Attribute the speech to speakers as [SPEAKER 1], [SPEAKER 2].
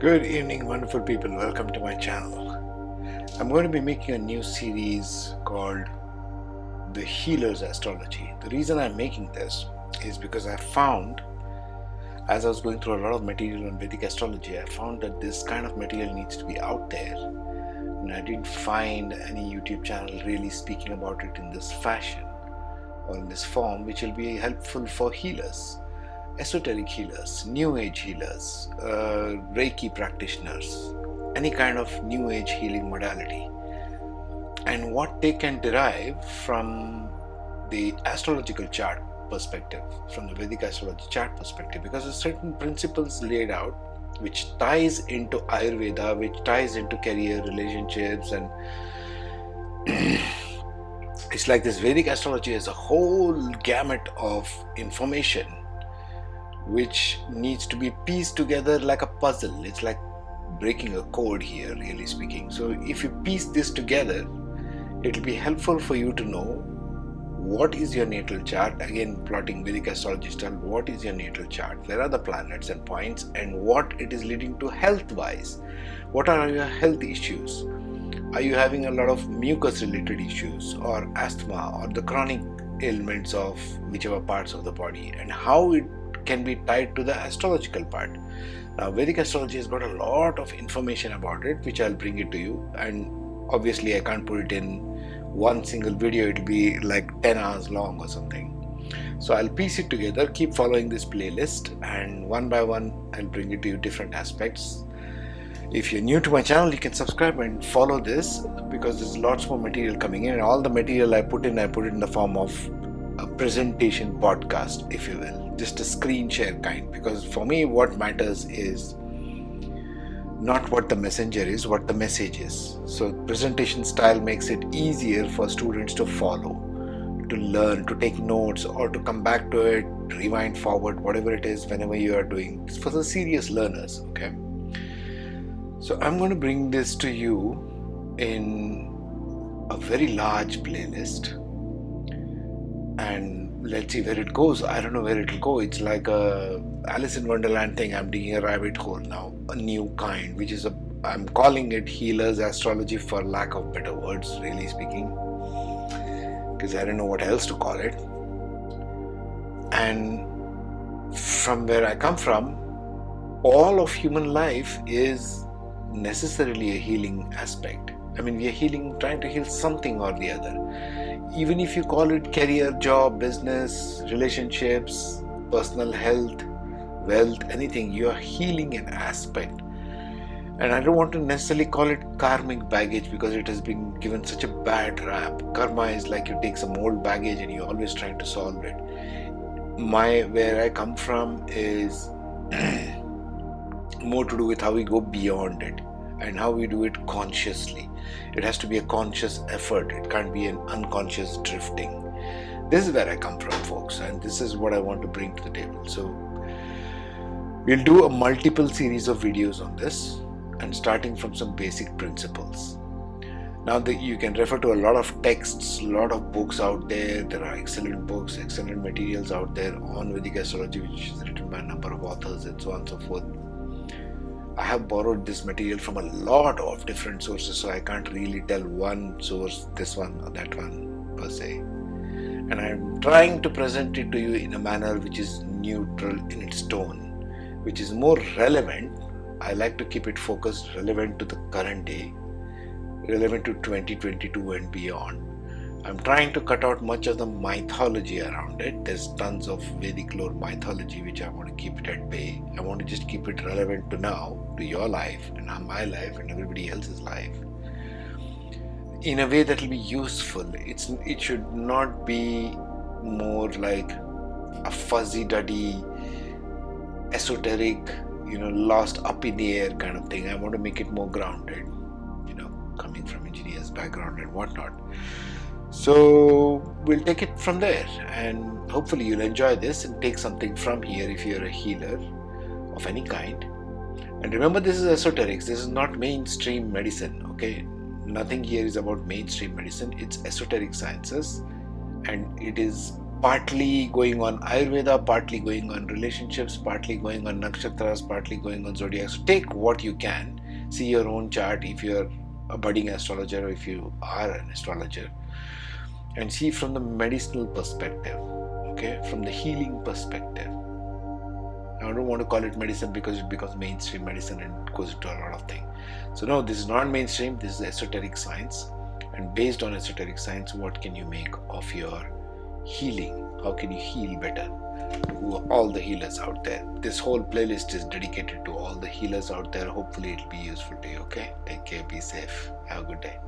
[SPEAKER 1] Good evening, wonderful people. Welcome to my channel. I'm going to be making a new series called The Healer's Astrology. The reason I'm making this is because I found, as I was going through a lot of material on Vedic Astrology, I found that this kind of material needs to be out there. And I didn't find any YouTube channel really speaking about it in this fashion or in this form, which will be helpful for healers. Esoteric healers, new age healers, Reiki practitioners, any kind of new age healing modality, and what they can derive from the astrological chart perspective, from the Vedic astrology chart perspective, because there's certain principles laid out which ties into Ayurveda, which ties into career, relationships, and it's like this Vedic astrology is a whole gamut of information which needs to be pieced together like a puzzle. It's like breaking a code here, really speaking. So if you piece this together, it will be helpful for you to know what is your natal chart. Again, plotting Vedic astrology style, what is your natal chart, where are the planets and points, and what it is leading to health wise. What are your health issues? Are you having a lot of mucus-related issues, or asthma, or the chronic ailments of whichever parts of the body, and how it can be tied to the astrological part. Now, Vedic astrology has got a lot of information about it, which I'll bring it to you, and obviously I can't put it in one single video. It'll be like 10 hours long or something. So I'll piece it together, keep following this playlist, and one by one I'll bring it to you different aspects. If you're new to my channel, you can subscribe and follow this, because there's lots more material coming in, and all the material I put it in the form of a presentation podcast, if you will, just a screen share kind, because for me what matters is not what the messenger is, what the message is. So presentation style makes it easier for students to follow, to learn, to take notes, or to come back to it, rewind forward, whatever it is, whenever you are doing. It's for the serious learners, okay? So I'm going to bring this to you in a very large playlist, and let's see where it goes. I don't know where it will go. It's like a Alice in Wonderland thing. I'm digging a rabbit hole now, a new kind, which is I'm calling it healer's astrology for lack of better words, really speaking, because I don't know what else to call it. And from where I come from, all of human life is necessarily a healing aspect. I mean, we are healing, trying to heal something or the other. Even if you call it career, job, business, relationships, personal health, wealth, anything, you are healing an aspect. And I don't want to necessarily call it karmic baggage, because it has been given such a bad rap. Karma is like you take some old baggage and you're always trying to solve it. Where I come from is more to do with how we go beyond it and how we do it consciously. It has to be a conscious effort. It can't be an unconscious drifting. This is where I come from, folks, and this is what I want to bring to the table. So we'll do a multiple series of videos on this, and starting from some basic principles. Now that you can refer to a lot of texts, a lot of books out there. There are excellent books, excellent materials out there on Vedic astrology, which is written by a number of authors and so on and so forth. I have borrowed this material from a lot of different sources, so I can't really tell one source, this one or that one per se. And I'm trying to present it to you in a manner which is neutral in its tone, which is more relevant. I like to keep it focused, relevant to the current day, relevant to 2022 and beyond. I'm trying to cut out much of the mythology around it. There's tons of Vedic lore mythology which I want to keep it at bay. I want to just keep it relevant to now, to your life and my life and everybody else's life, in a way that will be useful. It should not be more like a fuzzy-duddy, esoteric, lost up in the air kind of thing. I want to make it more grounded, coming from engineer's background and whatnot. So we'll take it from there, and hopefully you'll enjoy this and take something from here if you're a healer of any kind. And remember, this is esoterics. This is not mainstream medicine, okay? Nothing here is about mainstream medicine. It's esoteric sciences, and it is partly going on Ayurveda, partly going on relationships, partly going on Nakshatras, partly going on zodiac. So take what you can, see your own chart if you're a budding astrologer or if you are an astrologer, and see from the medicinal perspective, okay, from the healing perspective. I don't want to call it medicine because it becomes mainstream medicine and it goes into a lot of things. So no, this is not mainstream, this is esoteric science. And based on esoteric science, what can you make of your healing? How can you heal better? To all the healers out there. This whole playlist is dedicated to all the healers out there. Hopefully it'll be useful to you, okay? Take care, be safe. Have a good day.